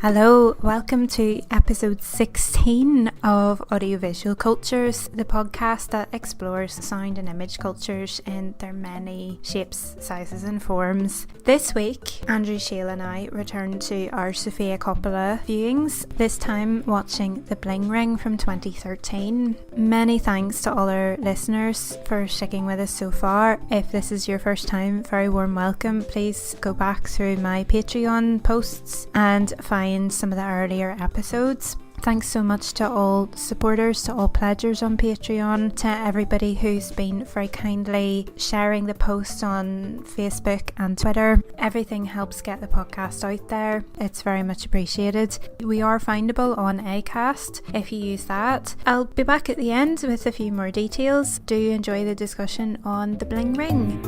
Hello, welcome to episode 16 of Audiovisual Cultures, the podcast that explores sound and image cultures in their many shapes, sizes and forms. This week, Andrew, Shail and I returned to our Sofia Coppola viewings, this time watching The Bling Ring from 2013. Many thanks to all our listeners for sticking with us so far. If this is your first time, very warm welcome. Please go back through my Patreon posts and find some of the earlier episodes. Thanks so much to all supporters, to all pledgers on Patreon, to everybody who's been very kindly sharing the posts on Facebook and Twitter. Everything helps get the podcast out there. It's very much appreciated. We are findable on Acast if you use that. I'll be back at the end with a few more details. Do enjoy the discussion on The Bling Ring.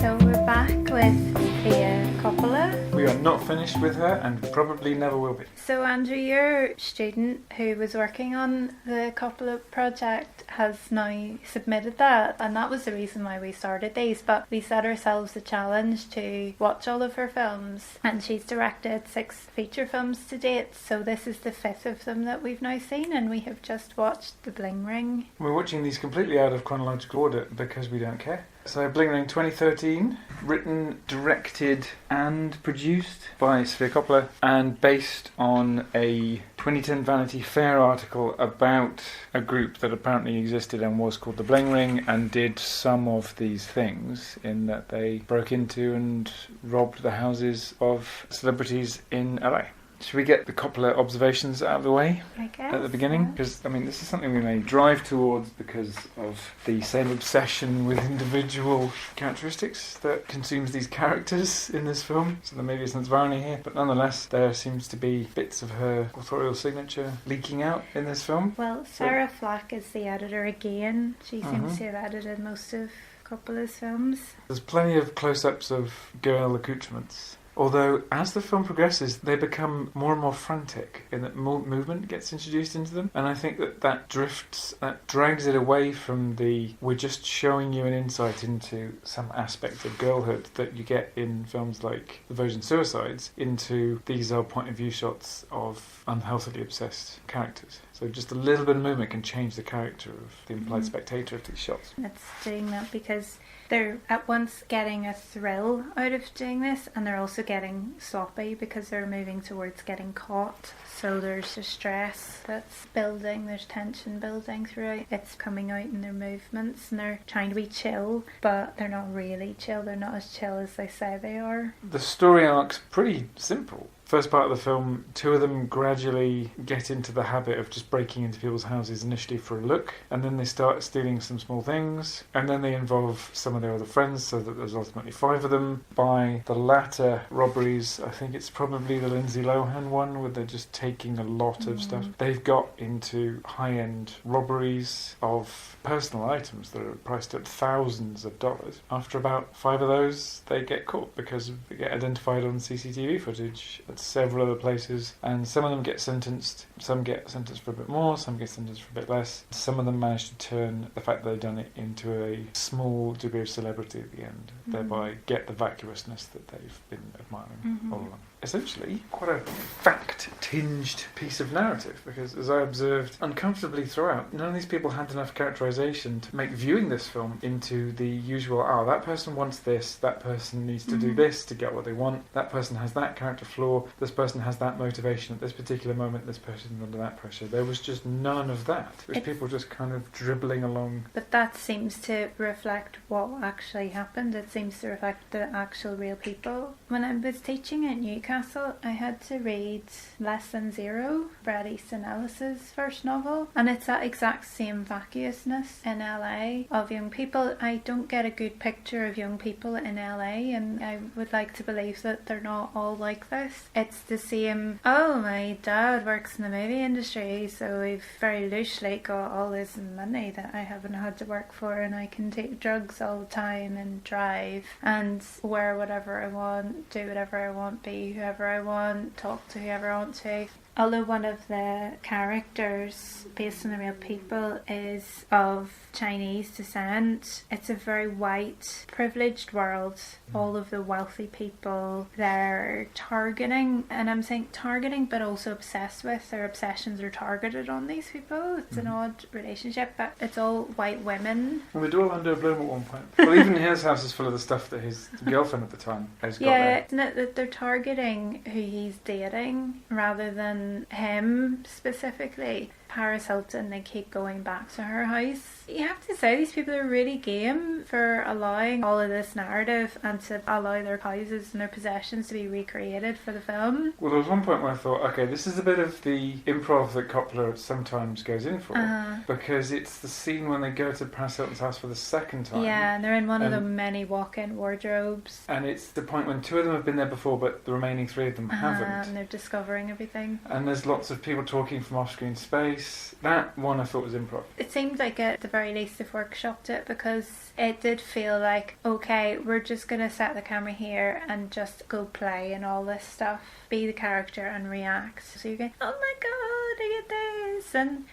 So we're back with Sofia Coppola. We are not finished with her and probably never will be. So Andrew, your student who was working on the Coppola project has now submitted that, and that was the reason why we started these, but we set ourselves a challenge to watch all of her films, and she's directed 6 feature films to date, so this is the 5th of them that we've now seen, and we have just watched The Bling Ring. We're watching these completely out of chronological order because we don't care. So Bling Ring 2013, written, directed and produced by Sofia Coppola and based on a 2010 Vanity Fair article about a group that apparently existed and was called the Bling Ring and did some of these things, in that they broke into and robbed the houses of celebrities in LA. Should we get the Coppola observations out of the way at the beginning? Because, this is something we may drive towards because of the same obsession with individual characteristics that consumes these characters in this film. So there may be some irony here, but nonetheless, there seems to be bits of her authorial signature leaking out in this film. Well, Sarah Flack is the editor again. She seems to have edited most of Coppola's films. There's plenty of close-ups of girl accoutrements. Although, as the film progresses, they become more and more frantic in that more movement gets introduced into them. And I think that drags it away from we're just showing you an insight into some aspect of girlhood that you get in films like The Virgin Suicides, into these are point of view shots of unhealthily obsessed characters. So just a little bit of movement can change the character of the implied spectator of these shots. It's doing that because they're at once getting a thrill out of doing this, and they're also getting sloppy because they're moving towards getting caught. So there's a stress that's building, there's tension building throughout. It's coming out in their movements, and they're trying to be chill, but they're not really chill. They're not as chill as they say they are. The story arc's pretty simple. First part of the film, 2 of them gradually get into the habit of just breaking into people's houses initially for a look, and then they start stealing some small things, and then they involve some of their other friends, so that there's ultimately 5 of them. By the latter robberies, I think it's probably the Lindsay Lohan one, where they're just taking a lot of stuff. They've got into high-end robberies of personal items that are priced at thousands of dollars. After about 5 of those, they get caught because they get identified on CCTV footage at several other places, and some of them get sentenced. Some get sentenced for a bit more, some get sentenced for a bit less. Some of them manage to turn the fact that they've done it into a small degree of celebrity at the end, thereby get the vacuousness that they've been admiring all along. Essentially, quite a fact-tinged piece of narrative, because as I observed uncomfortably throughout, none of these people had enough characterisation to make viewing this film into the usual, that person wants this, that person needs to do this to get what they want, that person has that character flaw, this person has that motivation at this particular moment, this person's under that pressure. There was just none of that. It was people just kind of dribbling along. But that seems to reflect what actually happened. It seems to reflect the actual real people. When I was teaching at Newcastle, I had to read Less Than Zero, Bret Easton Ellis's first novel, and it's that exact same vacuousness in LA of young people. I don't get a good picture of young people in LA, and I would like to believe that they're not all like this. It's the same, my dad works in the movie industry, so we've very loosely got all this money that I haven't had to work for, and I can take drugs all the time and drive and wear whatever I want, do whatever I want, be whoever I want, talk to whoever I want to, too. Although one of the characters based on the real people is of Chinese descent, it's a very white, privileged world. All of the wealthy people they're targeting, and I'm saying targeting but also obsessed with, their obsessions are targeted on these people. It's an odd relationship, but it's all white women. Well, they do all under a bloom at one point. Well, even his house is full of the stuff that his girlfriend at the time has got there. Isn't it that they're targeting who he's dating rather than him specifically? Paris Hilton, they keep going back to her house. You have to say these people are really game for allowing all of this narrative and to allow their houses and their possessions to be recreated for the film. Well, there was one point where I thought, okay, this is a bit of the improv that Coppola sometimes goes in for, because it's the scene when they go to Paris Hilton's house for the second time. Yeah, and they're in one of the many walk-in wardrobes. And it's the point when two of them have been there before, but the remaining three of them haven't. And they're discovering everything. And there's lots of people talking from off-screen space. That one I thought was improv. It seemed like at the very least they've workshopped it, because it did feel like, okay, we're just going to set the camera here and just go play and all this stuff. Be the character and react. So you're going, oh my god, I get this, and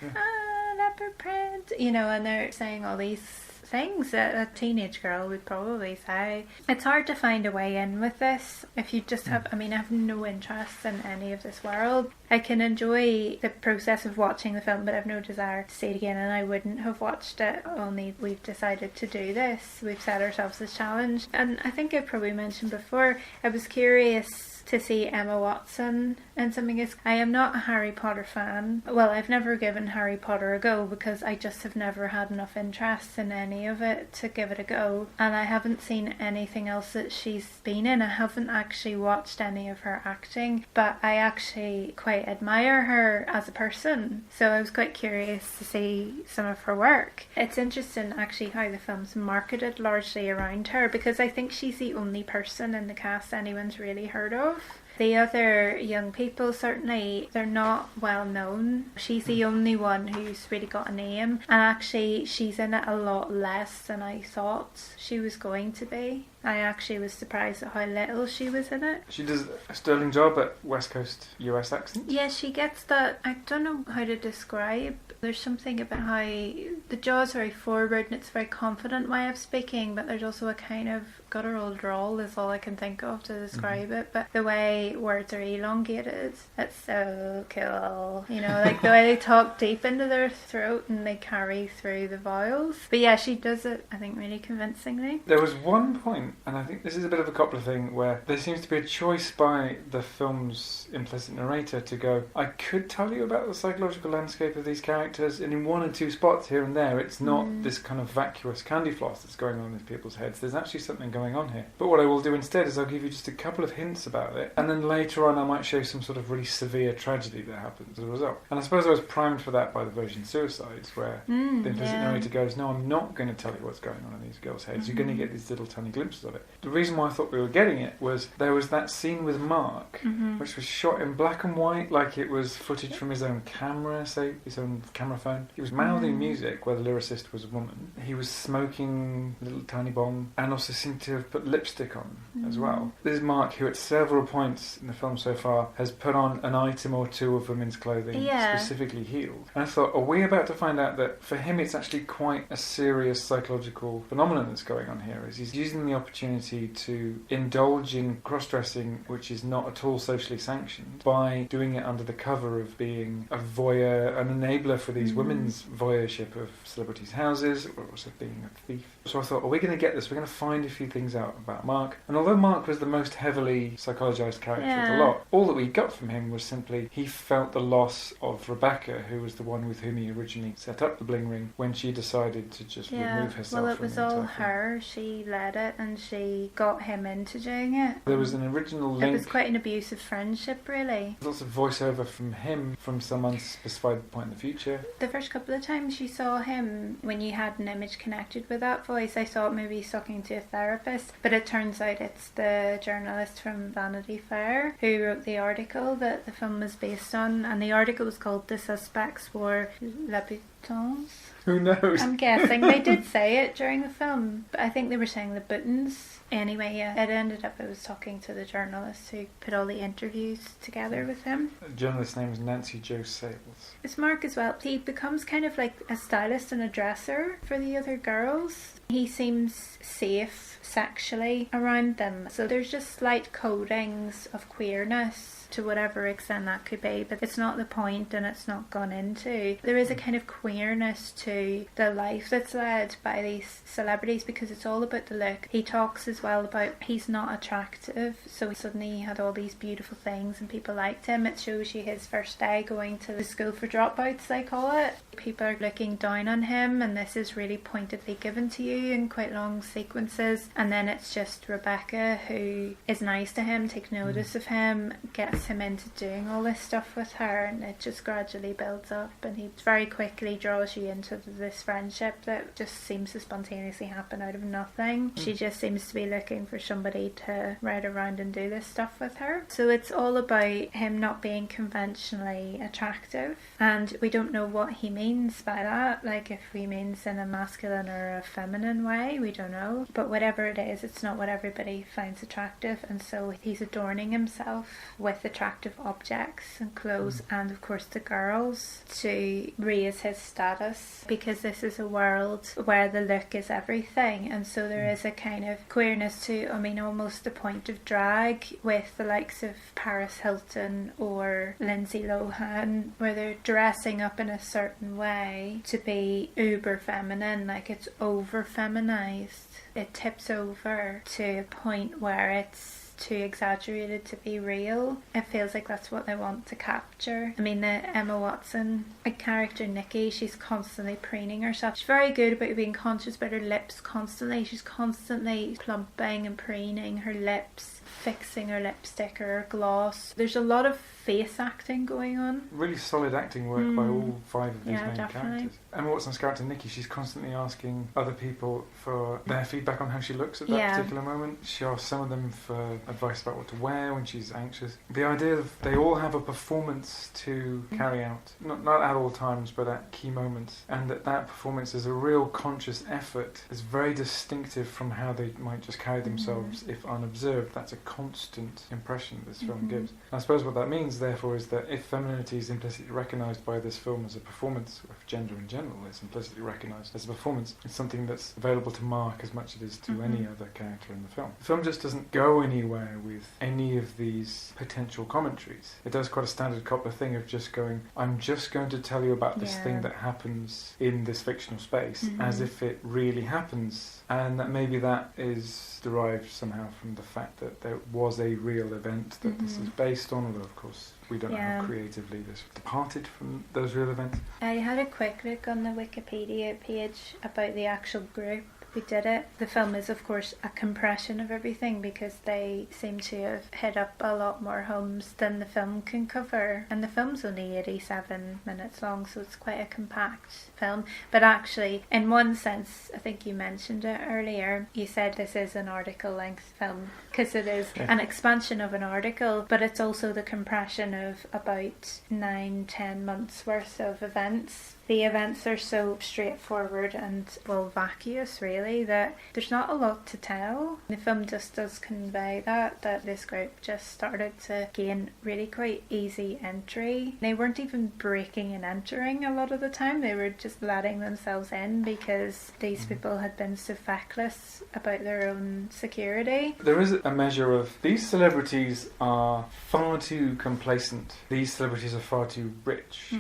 leopard print, and they're saying all these things that a teenage girl would probably say. It's hard to find a way in with this if you just have, I have no interest in any of this world. I can enjoy the process of watching the film, but I have no desire to see it again, and I wouldn't have watched it, only we've decided to do this. We've set ourselves this challenge, and I think I've probably mentioned before, I was curious to see Emma Watson in something. I am not a Harry Potter fan. Well, I've never given Harry Potter a go because I just have never had enough interest in any of it to give it a go, and I haven't seen anything else that she's been in. I haven't actually watched any of her acting, but I actually quite admire her as a person, so I was quite curious to see some of her work. It's interesting actually how the film's marketed largely around her, because I think she's the only person in the cast anyone's really heard of. The other young people, certainly, they're not well known. She's the only one who's really got a name, and actually she's in it a lot less than I thought she was going to be. I actually was surprised at how little she was in it. She does a sterling job at West Coast US accent. Yeah, she gets that, I don't know how to describe. There's something about how the jaw's very forward and it's a very confident way of speaking, but there's also a kind of guttural drawl is all I can think of to describe it. But the way words are elongated, it's so cool. Like the way they talk deep into their throat and they carry through the vowels. But yeah, she does it, I think, really convincingly. There was one point, and I think this is a bit of a Coppola thing, where there seems to be a choice by the film's implicit narrator to go, I could tell you about the psychological landscape of these characters, and in one or two spots here and there, it's not this kind of vacuous candy floss that's going on in people's heads. There's actually something going on here. But what I will do instead is I'll give you just a couple of hints about it, and then later on I might show some sort of really severe tragedy that happens as a result. And I suppose I was primed for that by the Virgin Suicides, where the implicit narrator goes, no, I'm not going to tell you what's going on in these girls' heads. You're going to get these little tiny glimpses of it. The reason why I thought we were getting it was there was that scene with Mark, which was shot in black and white, like it was footage from his own camera, say his own camera phone. He was mouthing music where the lyricist was a woman. He was smoking a little tiny bong, and also seemed to have put lipstick on as well. This is Mark, who at several points in the film so far has put on an item or two of women's clothing, specifically heeled. And I thought, are we about to find out that for him it's actually quite a serious psychological phenomenon that's going on here? Is he's using the opportunity to indulge in cross-dressing, which is not at all socially sanctioned, by doing it under the cover of being a voyeur, an enabler for these women's voyeurship of celebrities' houses, or also being a thief. So I thought, are we going to get this? We're going to find a few things out about Mark. And although Mark was the most heavily psychologized character of the lot, all that we got from him was simply he felt the loss of Rebecca, who was the one with whom he originally set up the Bling Ring, when she decided to just remove herself. Well, it was all her. She led it and she got him into doing it. There was an original link. It was quite an abusive friendship, really. Lots of voiceover from him from some unspecified point in the future. The first couple of times you saw him, when you had an image connected with that voice, I thought maybe he's talking to a therapist, but it turns out it's the journalist from Vanity Fair who wrote the article that the film was based on, and the article was called "The Suspects Were L'Habitants." Who knows? I'm guessing they did say it during the film, but I think they were saying the buttons. Anyway, yeah, it ended up I was talking to the journalist who put all the interviews together with him. The journalist's name is Nancy Jo Sales. It's Mark as well. He becomes kind of like a stylist and a dresser for the other girls. He seems safe sexually around them. So there's just slight codings of queerness to whatever extent that could be, but it's not the point and it's not gone into. There is a kind of queerness to the life that's led by these celebrities because it's all about the look. He talks as well about he's not attractive, so suddenly he had all these beautiful things and people liked him. It shows you his first day going to the school for dropouts, they call it. People are looking down on him, and this is really pointedly given to you in quite long sequences, and then it's just Rebecca who is nice to him, takes notice of him, gets him into doing all this stuff with her, and it just gradually builds up, and he very quickly draws you into this friendship that just seems to spontaneously happen out of nothing. She just seems to be looking for somebody to ride around and do this stuff with her. So it's all about him not being conventionally attractive, and we don't know what he means by that, like if he means in a masculine or a feminine way, we don't know, but whatever it is, it's not what everybody finds attractive, and so he's adorning himself with attractive objects and clothes and of course the girls to raise his status, because this is a world where the look is everything, and so there is a kind of queerness to, I mean, almost the point of drag with the likes of Paris Hilton or Lindsay Lohan, where they're dressing up in a certain way to be uber feminine, like it's over feminized. It tips over to a point where it's too exaggerated to be real. It feels like that's what they want to capture. I mean, the Emma Watson character Nikki, she's constantly preening herself. She's very good about being conscious about her lips constantly. She's constantly plumping and preening her lips, fixing her lipstick or her gloss. There's a lot of face acting going on. Really solid acting work by all 5 of these main definitely. characters. Emma Watson's character Nikki, she's constantly asking other people for their feedback on how she looks at that particular moment. She asks some of them for advice about what to wear when she's anxious. The idea of they all have a performance to carry out, not at all times, but at key moments, and that performance is a real conscious effort. It's very distinctive from how they might just carry themselves if unobserved. That's a constant impression this film gives. I suppose what that means, therefore, is that if femininity is implicitly recognised by this film as a performance, or if gender in general is implicitly recognised as a performance, it's something that's available to Mark as much as it is to any other character in the film. The film just doesn't go anywhere with any of these potential commentaries. It does quite a standard Coppola thing of just going, I'm just going to tell you about this thing that happens in this fictional space as if it really happens, and that maybe that is derived somehow from the fact that there was a real event that this is based on, although of course we don't know how creatively this departed from those real events. I had a quick look on the Wikipedia page about the actual group who did it. The film is of course a compression of everything because they seem to have hit up a lot more homes than the film can cover, and the film's only 87 minutes long, so it's quite a compact film. But actually, in one sense, I think you mentioned it earlier, you said this is an article length film because it is an expansion of an article, but it's also the compression of about 9-10 months worth of events. The events are so straightforward and, well, vacuous really, that there's not a lot to tell. The film just does convey that this group just started to gain really quite easy entry. They weren't even breaking and entering a lot of the time, they were just letting themselves in because these people had been so feckless about their own security. There is a measure of, these celebrities are far too complacent, these celebrities are far too rich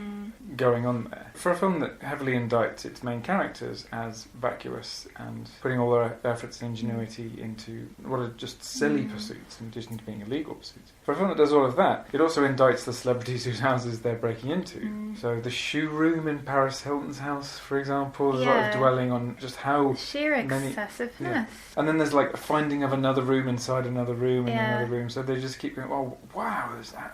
going on there. For a film that heavily indicts its main characters as vacuous and putting all their efforts and ingenuity into what are just silly pursuits in addition to being illegal pursuits. For a film that does all of that, it also indicts the celebrities whose houses they're breaking into. So the shoe room in Paris Hilton's house, for example, there's a lot of dwelling on just how sheer excessiveness. And then there's like a finding of another room inside another room and another room, so they just keep going, oh wow,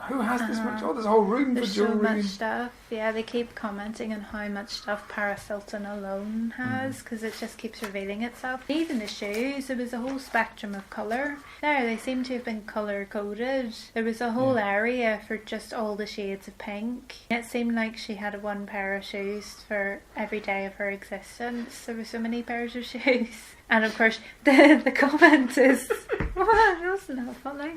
who has this much? Oh, there's a whole room for jewellery. There's so much stuff. Yeah, they keep commenting on how much stuff Paris Hilton alone has because it just keeps revealing itself. Even the shoes, there was a whole spectrum of colour there. They seem to have been colour coded. There was a whole area for just all the shades of pink. It seemed like like she had one pair of shoes for every day of her existence. There were so many pairs of shoes. And of course, the comment is, that's not funny.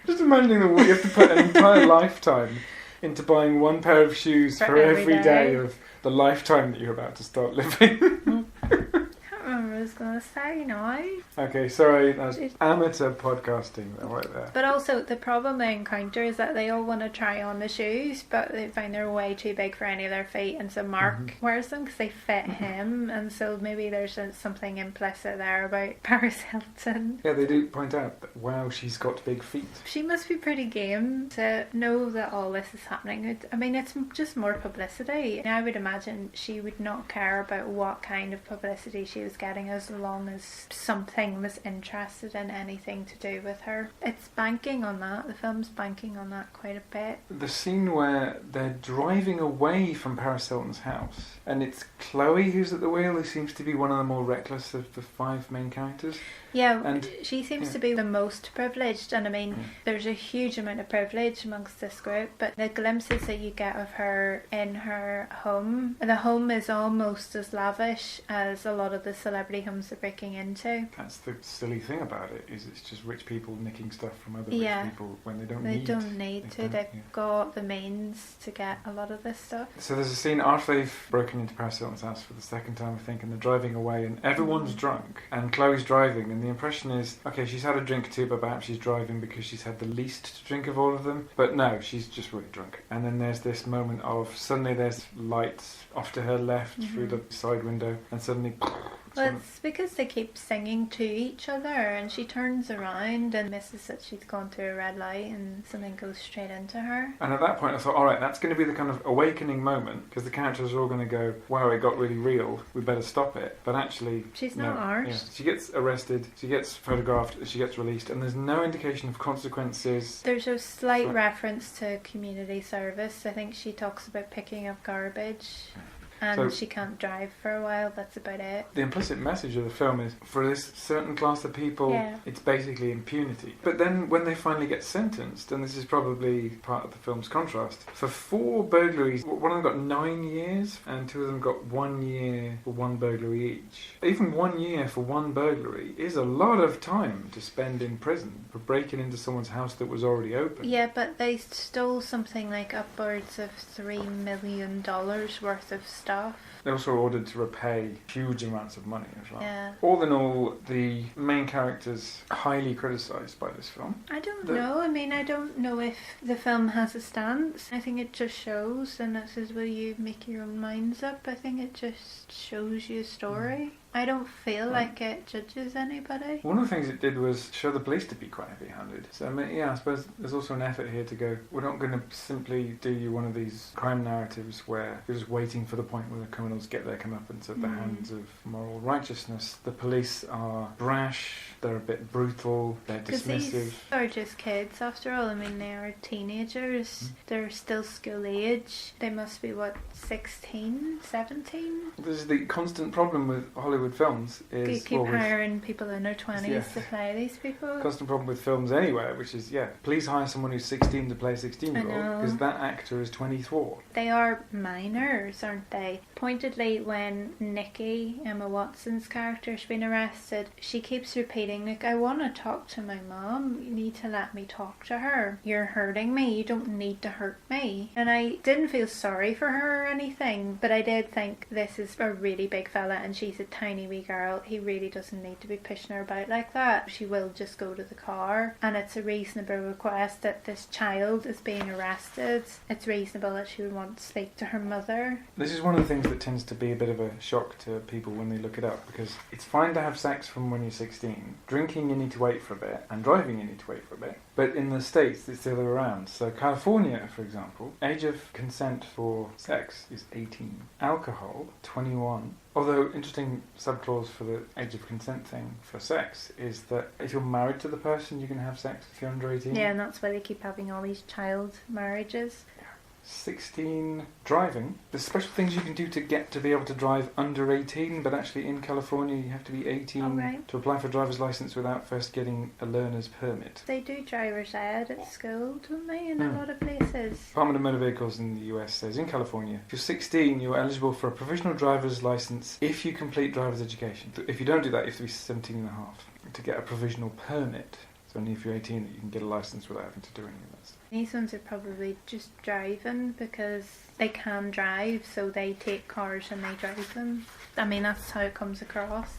Just imagining that you have to put an entire lifetime into buying one pair of shoes for every day of the lifetime that you're about to start living. I can't remember what I was going to say now. Okay, sorry, that was amateur podcasting right there. But also, the problem they encounter is that they all want to try on the shoes, but they find they're way too big for any of their feet, and so Mark wears them because they fit him, and so maybe there's something implicit there about Paris Hilton. Yeah, they do point out that, wow, she's got big feet. She must be pretty game to know that all this is happening. I mean, it's just more publicity. I would imagine she would not care about what kind of publicity she was getting as long as something was interested in anything to do with her. It's banking on that. The film's banking on that quite a bit. The scene where they're driving away from Paris Hilton's house, and it's Chloe who's at the wheel, who seems to be one of the more reckless of the five main characters. Yeah, and she seems to be the most privileged, and I mean, there's a huge amount of privilege amongst this group, but the glimpses that you get of her in her home, the home is almost as lavish as a lot of the celebrity homes they're breaking into. That's the silly thing about it, is it's just rich people nicking stuff from other rich people when they don't need. They don't need to. They've got the means to get a lot of this stuff. So there's a scene after they've broken into Paris Hilton's house for the second time, I think, and they're driving away, and everyone's drunk, and Chloe's driving, and the impression is, okay, she's had a drink or two, but perhaps she's driving because she's had the least to drink of all of them. But no, she's just really drunk. And then there's this moment of, suddenly there's lights off to her left through the side window, and suddenly... Well, it's because they keep singing to each other, and she turns around and misses that she's gone through a red light, and something goes straight into her. And at that point I thought, alright, that's going to be the kind of awakening moment, because the characters are all going to go, wow, it got really real, we better stop it. But actually, she's not arsed. Yeah. She gets arrested, she gets photographed, she gets released, and there's no indication of consequences. There's a slight reference to community service. I think she talks about picking up garbage. And she can't drive for a while, that's about it. The implicit message of the film is, for this certain class of people, it's basically impunity. But then when they finally get sentenced, and this is probably part of the film's contrast, for 4 burglaries, one of them got 9 years, and 2 of them got 1 year for 1 burglary each. Even 1 year for 1 burglary is a lot of time to spend in prison for breaking into someone's house that was already open. Yeah, but they stole something like upwards of $3 million worth of stuff. They're also ordered to repay huge amounts of money as well. Yeah. All in all, the main characters are highly criticised by this film. I don't know. I mean, I don't know if the film has a stance. I think it just shows, and it says, will you make your own minds up? I think it just shows you a story. I don't feel like it judges anybody. One of the things it did was show the police to be quite heavy-handed. So, I mean, I suppose there's also an effort here to go, we're not going to simply do you one of these crime narratives where you're just waiting for the point where the criminals get their comeuppance at the hands of moral righteousness. The police are brash, they're a bit brutal, they're dismissive. These are just kids, after all. I mean, they are teenagers. They're still school age. They must be, 16, 17? This is the constant problem with Hollywood films is... You keep hiring people in their 20s to play these people. Constant problem with films anywhere, which is, please hire someone who's 16 to play a 16-year-old, because that actor is 24. They are minors, aren't they? Pointedly, when Nikki, Emma Watson's character, has been arrested, she keeps repeating, like, I want to talk to my mom. You need to let me talk to her. You're hurting me. You don't need to hurt me. And I didn't feel sorry for her or anything, but I did think this is a really big fella and she's a tiny wee girl. He really doesn't need to be pushing her about like that. She will just go to the car, and it's a reasonable request that this child is being arrested. It's reasonable that she would want to speak to her mother. This is one of the things that tends to be a bit of a shock to people when they look it up, because it's fine to have sex from when you're 16. Drinking, you need to wait for a bit, and driving, you need to wait for a bit. But in the States, it's the other way around. So California, for example, age of consent for sex is 18. Alcohol, 21. Although, interesting subclause for the age of consent thing for sex is that if you're married to the person, you can have sex if you're under 18. Yeah, and that's why they keep having all these child marriages. 16 driving. There's special things you can do to get to be able to drive under 18, but actually in California you have to be 18 to apply for a driver's license without first getting a learner's permit. They do driver's ed at school, don't they, in a lot of places? Department of Motor Vehicles in the US says in California, if you're 16, you're eligible for a provisional driver's license if you complete driver's education. If you don't do that, you have to be 17 and a half to get a provisional permit. It's only if you're 18 that you can get a license without having to do any of that stuff. These ones are probably just driving because they can drive, so they take cars and they drive them. I mean, that's how it comes across.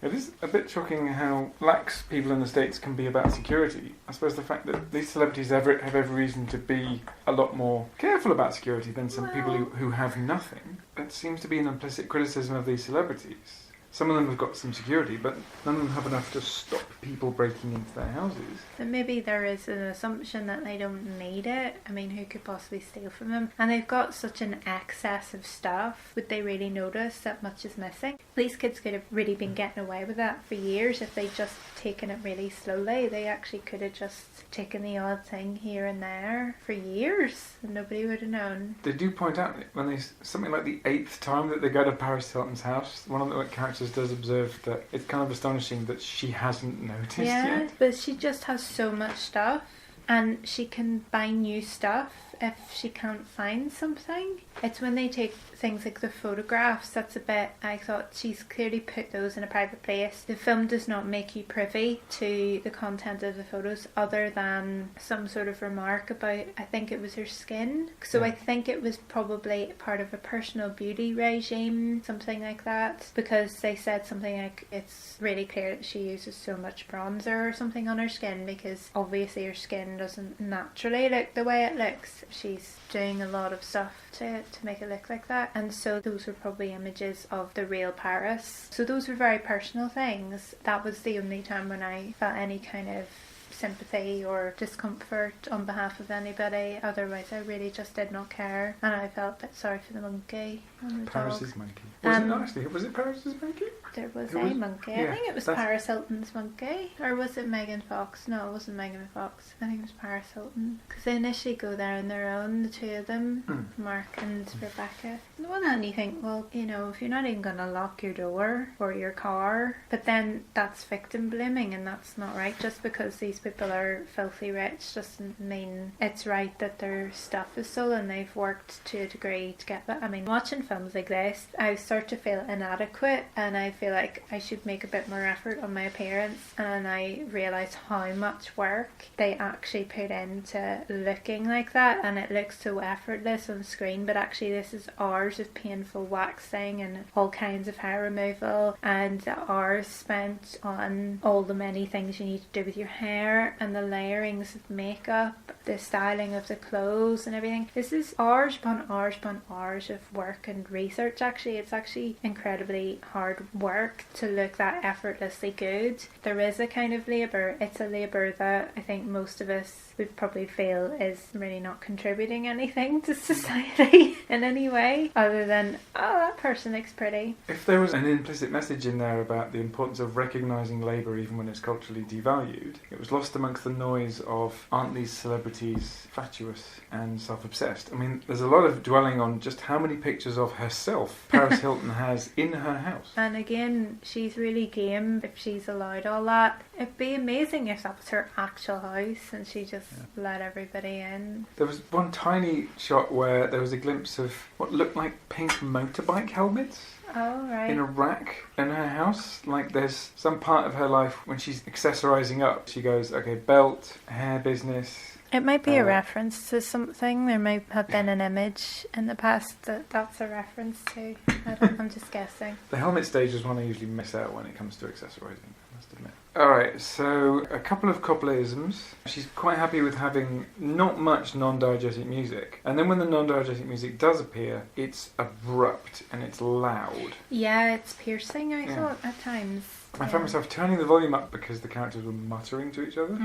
It is a bit shocking how lax people in the States can be about security. I suppose the fact that these celebrities have every reason to be a lot more careful about security than some people who have nothing. That seems to be an implicit criticism of these celebrities. Some of them have got some security, but none of them have enough to stop people breaking into their houses. But maybe there is an assumption that they don't need it. I mean, who could possibly steal from them? And they've got such an excess of stuff. Would they really notice that much is missing? These kids could have really been getting away with that for years if they'd just taken it really slowly. They actually could have just taken the odd thing here and there for years and nobody would have known. They do point out that when something like the 8th time that they go to Paris Hilton's house, one of the characters does observe that it's kind of astonishing that she hasn't noticed yet. But she just has so much stuff and she can buy new stuff if she can't find something. It's when they take things like the photographs that's a bit, I thought she's clearly put those in a private place. The film does not make you privy to the content of the photos other than some sort of remark about, I think it was her skin. So I think it was probably part of a personal beauty regime, something like that, because they said something like it's really clear that she uses so much bronzer or something on her skin because obviously her skin doesn't naturally look the way it looks. She's doing a lot of stuff to make it look like that, and so those were probably images of the real Paris. So those were very personal things. That was the only time when I felt any kind of sympathy or discomfort on behalf of anybody. Otherwise I really just did not care, and I felt a bit sorry for the monkey and the Paris's dog. monkey. Was it not actually? Was it Paris's monkey? There was It a was- monkey. yeah, I think it was Paris Hilton's monkey. Or was it Megan Fox? No, it wasn't Megan Fox. I think it was Paris Hilton. Because they initially go there on their own, the two of them, Mark and Rebecca. On the one hand you think, well, you know, if you're not even going to lock your door or your car, but then that's victim blaming and that's not right. Just because these people are filthy rich doesn't mean it's right that their stuff is stolen. They've worked to a degree to get that. I mean, watching films like this, I start to feel inadequate and I feel like I should make a bit more effort on my appearance, and I realise how much work they actually put into looking like that, and it looks so effortless on screen, but actually this is hours of painful waxing and all kinds of hair removal and hours spent on all the many things you need to do with your hair and the layerings of makeup, the styling of the clothes and everything. This is hours upon hours upon hours of work and research. Actually, it's actually incredibly hard work to look that effortlessly good. There is a kind of labour. It's a labour that I think most of us would probably feel is really not contributing anything to society in any way other than, oh, that person looks pretty. If there was an implicit message in there about the importance of recognising labour even when it's culturally devalued, it was lost amongst the noise of, aren't these celebrities fatuous and self-obsessed? I mean, there's a lot of dwelling on just how many pictures of herself Paris Hilton has in her house. And again, she's really game if she's allowed all that. It'd be amazing if that was her actual house and she just let everybody in. There was one tiny shot where there was a glimpse of what looked like pink motorbike helmets. Oh, right. In a rack in her house. Like there's some part of her life when she's accessorising up. She goes, okay, belt, hair business. It might be a reference to something. There might have been an image in the past that that's a reference to. I'm just guessing. The helmet stage is one I usually miss out when it comes to accessorising, I must admit. Alright, so a couple of Coppola-isms. She's quite happy with having not much non-diegetic music. And then when the non-diegetic music does appear, it's abrupt and it's loud. Yeah, it's piercing, I thought, at times. I found myself turning the volume up because the characters were muttering to each other,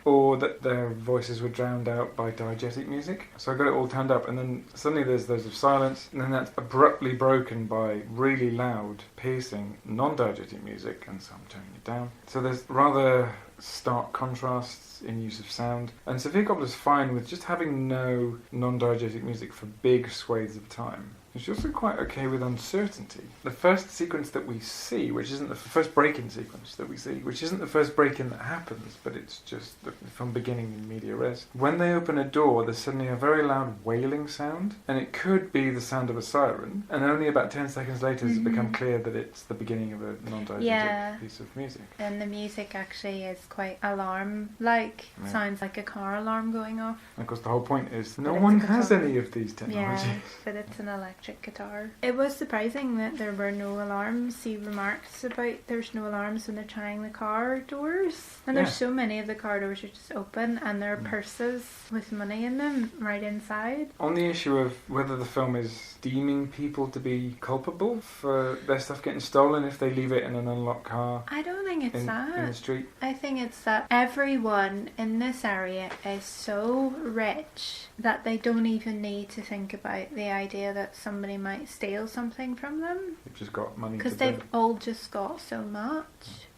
or that their voices were drowned out by diegetic music. So I got it all turned up, and then suddenly there's those of silence, and then that's abruptly broken by really loud, piercing, non-diegetic music, and so I'm turning it down. So there's rather stark contrasts in use of sound. And Sofia Coppola's fine with just having no non-diegetic music for big swathes of time. And she's also quite okay with uncertainty. The first sequence that we see, which isn't the first break-in sequence that we see, which isn't the first break-in that happens, but it's just the film beginning in media res. When they open a door, there's suddenly a very loud wailing sound, and it could be the sound of a siren, and only about 10 seconds later does it become clear that it's the beginning of a non-diegetic piece of music. And the music actually is quite alarm-like. Yeah. Sounds like a car alarm going off. And of course the whole point is no one has any of these technologies. Yeah, but it's an electric guitar. It was surprising that there were no alarms. He remarks about there's no alarms when they're trying the car doors. And there's so many of the car doors are just open, and there are purses with money in them right inside. On the issue of whether the film is deeming people to be culpable for their stuff getting stolen if they leave it in an unlocked car I don't think it's in the that. street. I think it's that everyone in this area is so rich that they don't even need to think about the idea that somebody might steal something from them. They've just got money to Because burn. they've all just got so much.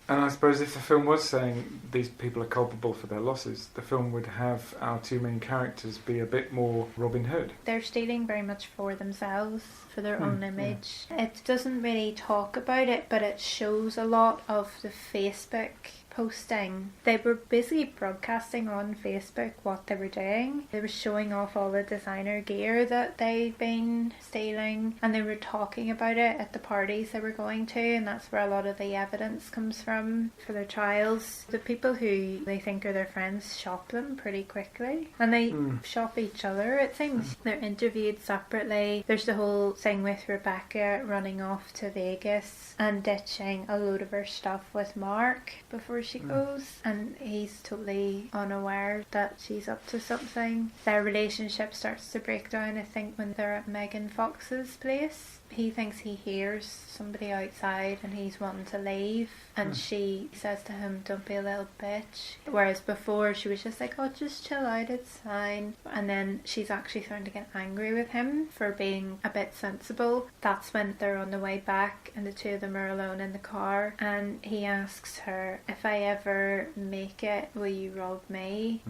And I suppose if the film was saying these people are culpable for their losses, the film would have our two main characters be a bit more Robin Hood. They're stealing very much for themselves, for their own image. It doesn't really talk about it, but it shows a lot of the Facebook posting. They were basically broadcasting on Facebook what they were doing. They were showing off all the designer gear that they'd been stealing, and they were talking about it at the parties they were going to, and that's where a lot of the evidence comes from for their trials. The people who they think are their friends shop them pretty quickly, and they shop each other, it seems. They're interviewed separately. There's the whole thing with Rebecca running off to Vegas and ditching a load of her stuff with Mark before she goes, and he's totally unaware that she's up to something. Their relationship starts to break down, I think, when they're at Megan Fox's place. He thinks he hears somebody outside and he's wanting to leave, and she says to him, "Don't be a little bitch." Whereas before she was just like, "Oh, just chill out, it's fine." And then she's actually starting to get angry with him for being a bit sensible. That's when they're on the way back and the two of them are alone in the car, and he asks her, "If I ever make it, will you rob me?"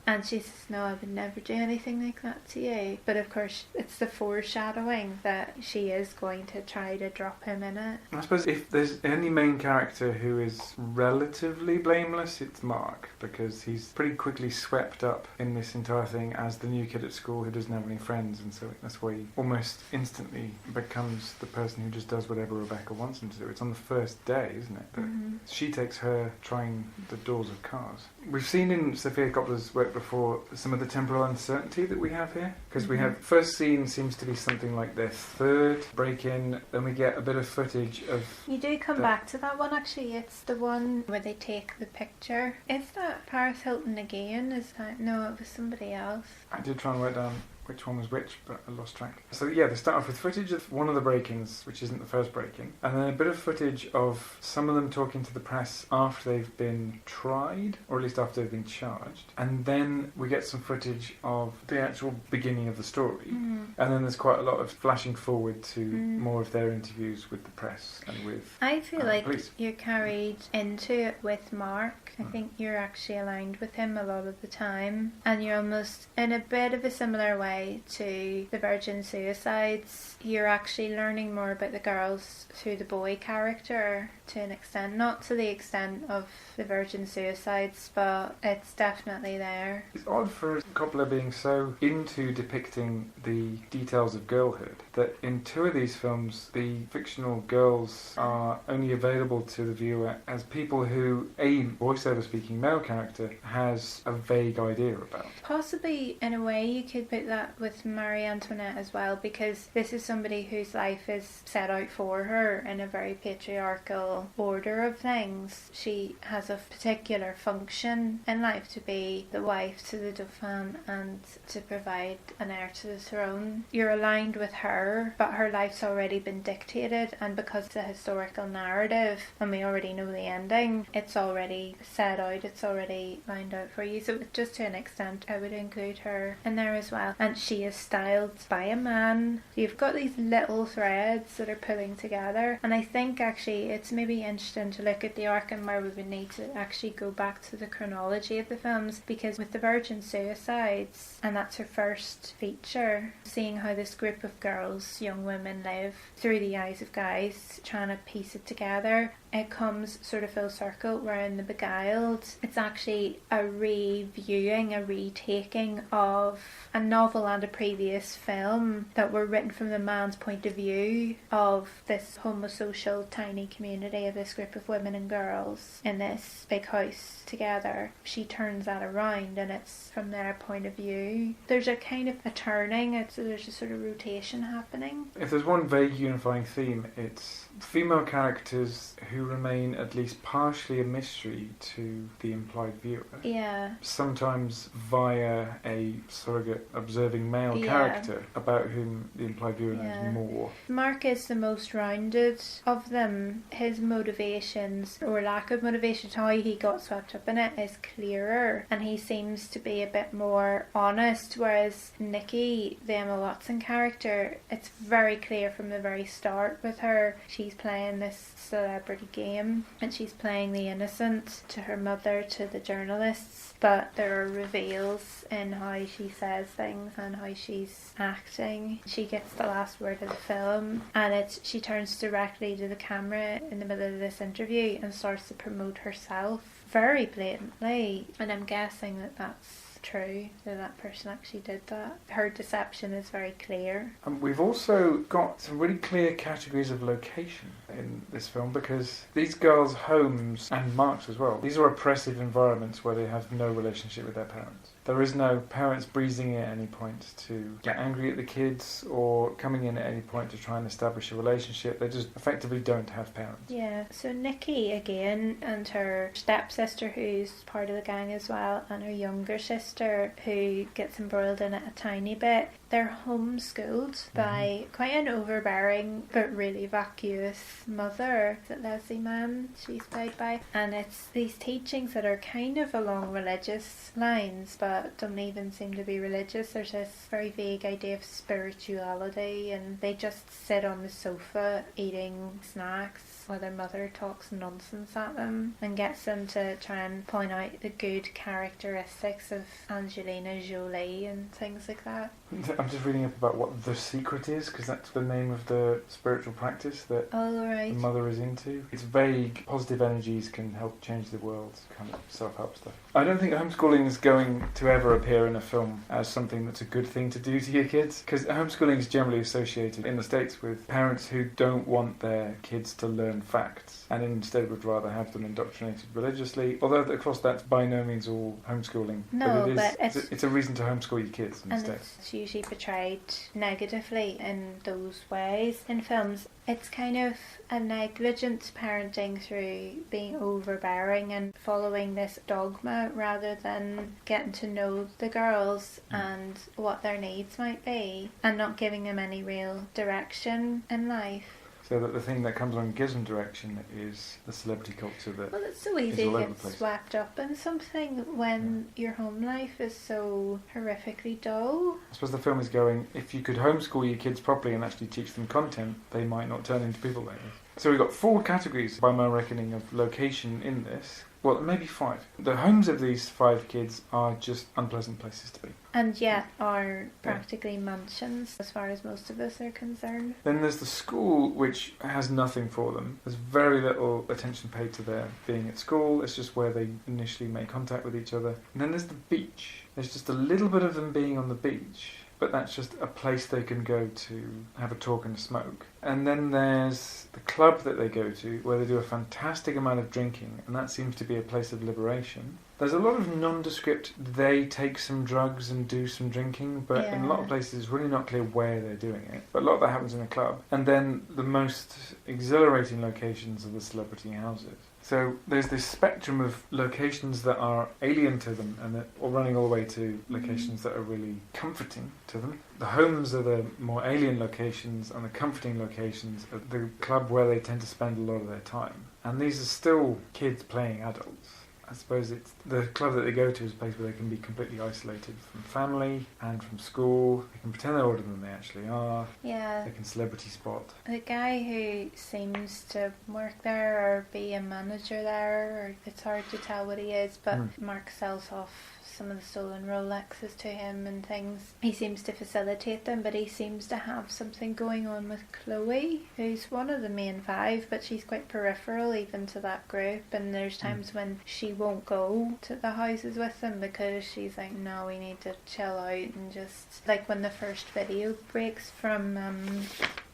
And she says, "No, I would never do anything like that to you." But of course it's the foreshadowing that she is going to try to drop him in it. I suppose if there's any main character who is relatively blameless, it's Mark, because he's pretty quickly swept up in this entire thing as the new kid at school who doesn't have any friends, and so that's why he almost instantly becomes the person who just does whatever Rebecca wants him to do. It's on the first day, isn't it, that she takes her trying the doors of cars. We've seen in Sofia Coppola's work before some of the temporal uncertainty that we have here, because we have first scene seems to be something like their third break-in, then we get a bit of footage of... You do come back to that one, actually. It's the one where they take the picture. Is that Paris Hilton again? Is that... No, it was somebody else. I did try and write down which one was which, but I lost track. So yeah, they start off with footage of one of the break-ins, which isn't the first break-in, and then a bit of footage of some of them talking to the press after they've been tried, or at least after they've been charged, and then we get some footage of the actual beginning of the story, and then there's quite a lot of flashing forward to more of their interviews with the press and with I feel like police. you're carried into it with Mark. I think you're actually aligned with him a lot of the time, and you're almost in a bit of a similar way to the Virgin Suicides. You're actually learning more about the girls through the boy character to an extent, not to the extent of the Virgin Suicides, but it's definitely there. It's odd for Coppola being so into depicting the details of girlhood that in two of these films the fictional girls are only available to the viewer as people who a voiceover speaking male character has a vague idea about. Possibly in a way you could put that with Marie Antoinette as well, because this is somebody whose life is set out for her in a very patriarchal order of things. She has a particular function in life, to be the wife to the Dauphin and to provide an heir to the throne. You're aligned with her, but her life's already been dictated, and because it's a historical narrative and we already know the ending, it's already set out, it's already lined out for you. So just to an extent I would include her in there as well. And and she is styled by a man. You've got these little threads that are pulling together, and I think actually it's maybe interesting to look at the arc and where we would need to actually go back to the chronology of the films, because with the Virgin Suicides, and that's her first feature, seeing how this group of girls, young women, live through the eyes of guys, trying to piece it together, it comes sort of full circle, where in The Beguiled it's actually a reviewing, a retaking of a novel and a previous film that were written from the man's point of view of this homosocial tiny community of this group of women and girls in this big house together. She turns that around and it's from their point of view. There's a kind of a turning, there's a sort of rotation happening. If there's one vague unifying theme, it's female characters who remain at least partially a mystery to the implied viewer. Yeah. Sometimes via a surrogate observing male character about whom the implied viewer knows more. Mark is the most rounded of them. His motivations, or lack of motivations, how he got swept up in it, is clearer, and he seems to be a bit more honest, whereas Nikki, the Emma Watson character, it's very clear from the very start with her. She's playing this celebrity game and she's playing the innocent to her mother, to the journalists, but there are reveals in how she says things and how she's acting. She gets the last word of the film, and she turns directly to the camera in the middle of this interview and starts to promote herself very blatantly, and I'm guessing that that's true, that person actually did that. Her deception is very clear. We've also got some really clear categories of location in this film, because these girls' homes, and Mark's as well, these are oppressive environments where they have no relationship with their parents. There is no parents breezing in at any point to get angry at the kids or coming in at any point to try and establish a relationship. They just effectively don't have parents. Yeah, so Nikki again, and her stepsister who's part of the gang as well, and her younger sister who gets embroiled in it a tiny bit, they're homeschooled by quite an overbearing but really vacuous mother. Is it Leslie Mann she's played by? And it's these teachings that are kind of along religious lines but don't even seem to be religious. There's this very vague idea of spirituality, and they just sit on the sofa eating snacks while their mother talks nonsense at them and gets them to try and point out the good characteristics of Angelina Jolie and things like that. I'm just reading up about what The Secret is, because that's the name of the spiritual practice that the mother is into. It's vague. Positive energies can help change the world, kind of self-help stuff. I don't think homeschooling is going to ever appear in a film as something that's a good thing to do to your kids, because homeschooling is generally associated in the States with parents who don't want their kids to learn facts and instead would rather have them indoctrinated religiously, although of course that's by no means all homeschooling. No, but it's a reason to homeschool your kids in the States. It's usually portrayed negatively in those ways in films. It's kind of a negligent parenting through being overbearing and following this dogma rather than getting to know the girls and what their needs might be, and not giving them any real direction in life. So that the thing that comes on and gives them direction is the celebrity culture that well, it's so easy to get swept up in something when your home life is so horrifically dull. I suppose the film is going, if you could homeschool your kids properly and actually teach them content, they might not turn into people like this. So we've got 4 categories, by my reckoning, of location in this. Well, maybe 5. The homes of these 5 kids are just unpleasant places to be. And yet are practically mansions as far as most of us are concerned. Then there's the school, which has nothing for them. There's very little attention paid to their being at school. It's just where they initially make contact with each other. And then there's the beach. There's just a little bit of them being on the beach, but that's just a place they can go to have a talk and a smoke. And then there's the club that they go to, where they do a fantastic amount of drinking, and that seems to be a place of liberation. There's a lot of nondescript, they take some drugs and do some drinking, but in a lot of places it's really not clear where they're doing it. But a lot of that happens in a club. And then the most exhilarating locations are the celebrity houses. So there's this spectrum of locations that are alien to them and that are running all the way to locations that are really comforting to them. The homes are the more alien locations, and the comforting locations are the club where they tend to spend a lot of their time. And these are still kids playing adults. I suppose it's the club that they go to is a place where they can be completely isolated from family and from school. They can pretend they're older than they actually are. Yeah. They can celebrity spot. The guy who seems to work there or be a manager there, or it's hard to tell what he is, but Mark sells off some of the stolen Rolexes to him and things. He seems to facilitate them, but he seems to have something going on with Chloe, who's one of the main five, but she's quite peripheral even to that group, and there's times when she won't go to the houses with them because she's like, no, we need to chill out, and just like when the first video breaks from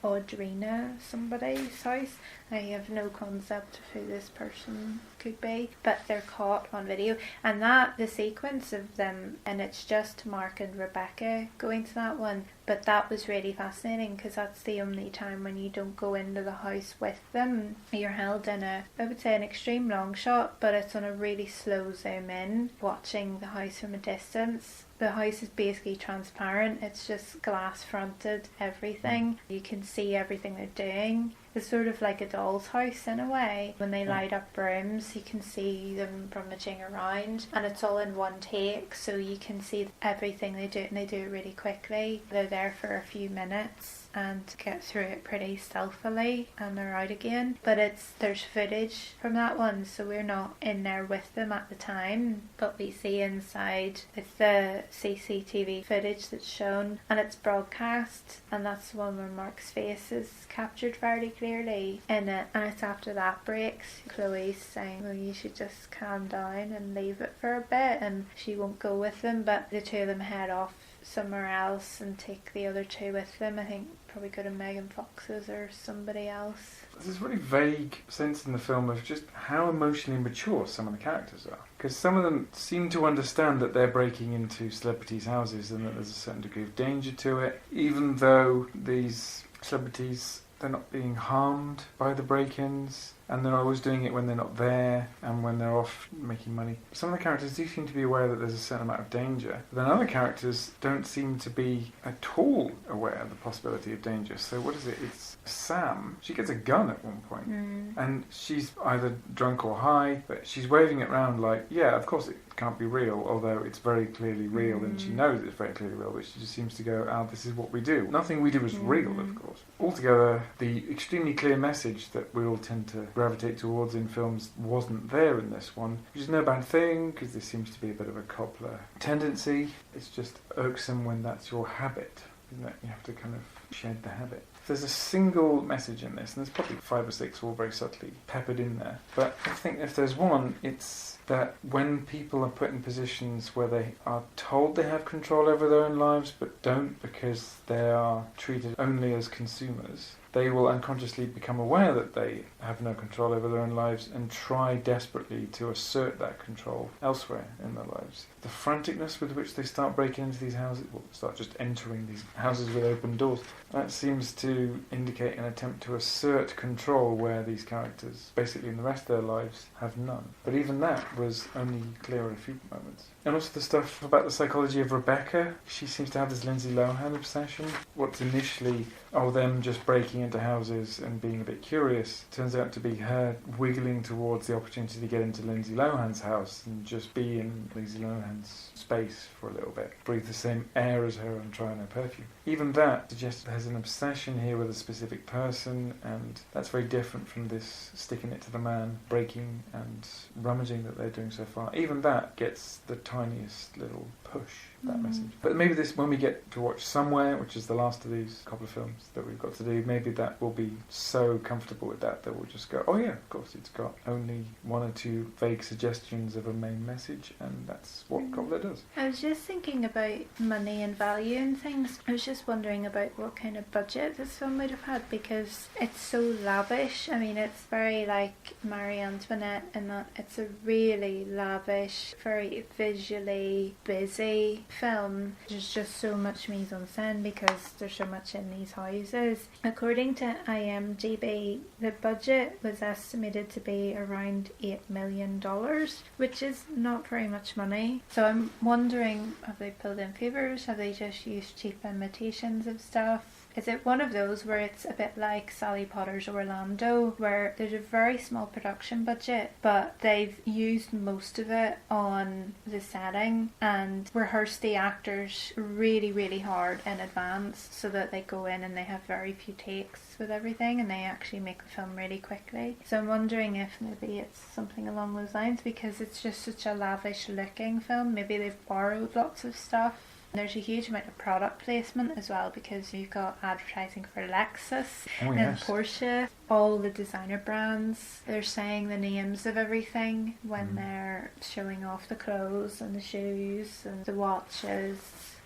Audrina, somebody's house. I have no concept of who this person could be, but they're caught on video, and that the sequence of them, and it's just Mark and Rebecca going to that one, but that was really fascinating because that's the only time when you don't go into the house with them. You're held in I would say an extreme long shot, but it's on a really slow zoom in, watching the house from a distance. The house is basically transparent, it's just glass fronted, everything. You can see everything they're doing. It's sort of like a doll's house in a way. When they light up rooms, you can see them rummaging around, and it's all in one take, so you can see everything they do, and they do it really quickly. They're there for a few minutes and get through it pretty stealthily, and they're out again. But there's footage from that one, so we're not in there with them at the time, but we see inside. It's the CCTV footage that's shown, and it's broadcast, and that's the one where Mark's face is captured very clearly in it. And it's after that breaks, Chloe's saying, well, you should just calm down and leave it for a bit, and she won't go with them, but the two of them head off somewhere else and take the other two with them. I think probably go to Megan Fox's or somebody else. There's this really vague sense in the film of just how emotionally mature some of the characters are. Because some of them seem to understand that they're breaking into celebrities' houses and that there's a certain degree of danger to it, even though these celebrities, they're not being harmed by the break-ins, and they're always doing it when they're not there and when they're off making money. Some of the characters do seem to be aware that there's a certain amount of danger, but then other characters don't seem to be at all aware of the possibility of danger. So what is it? It's Sam. She gets a gun at one point, and she's either drunk or high, but she's waving it around like, yeah, of course it can't be real, although it's very clearly real, and she knows it's very clearly real, but she just seems to go, this is what we do. Nothing we do is real, of course. Altogether, the extremely clear message that we all tend to gravitate towards in films wasn't there in this one, which is no bad thing, because there seems to be a bit of a Coppola tendency. It's just irksome when that's your habit, isn't it? You have to kind of shed the habit. There's a single message in this, and there's probably 5 or 6 all very subtly peppered in there, but I think if there's one, it's that when people are put in positions where they are told they have control over their own lives but don't because they are treated only as consumers, they will unconsciously become aware that they have no control over their own lives and try desperately to assert that control elsewhere in their lives. The franticness with which they start breaking into these houses, or start just entering these houses with open doors, that seems to indicate an attempt to assert control where these characters, basically in the rest of their lives, have none. But even that was only clear in a few moments. And also the stuff about the psychology of Rebecca. She seems to have this Lindsay Lohan obsession. What's initially, them just breaking into houses and being a bit curious, turns out to be her wiggling towards the opportunity to get into Lindsay Lohan's house and just be in Lindsay Lohan's space for a little bit. Breathe the same air as her and try on her perfume. Even that suggests there's an obsession here with a specific person, and that's very different from this sticking it to the man, breaking and rummaging that they're doing so far. Even that gets the tiniest little push, that message. But maybe this, when we get to watch Somewhere, which is the last of these couple of films that we've got to do, maybe that will be so comfortable with that we'll just go, oh yeah, of course, it's got only 1 or 2 vague suggestions of a main message, and that's what Coppola does. I was just thinking about money and value and things. I was just wondering about what kind of budget this film would have had, because it's so lavish. I mean, it's very like Marie Antoinette in that it's a really lavish, very visually busy film. There's just so much mise en scène because there's so much in these houses. According to IMDb, the budget was estimated to be around $8 million, which is not very much money. So I'm wondering, have they pulled in favours? Have they just used cheap imitations of stuff? Is it one of those where it's a bit like Sally Potter's Orlando, where there's a very small production budget, but they've used most of it on the setting and rehearsed the actors really, really hard in advance so that they go in and they have very few takes with everything and they actually make the film really quickly. So I'm wondering if maybe it's something along those lines, because it's just such a lavish looking film. Maybe they've borrowed lots of stuff. There's a huge amount of product placement as well, because you've got advertising for Lexus and Porsche, all the designer brands. They're saying the names of everything when they're showing off the clothes and the shoes and the watches.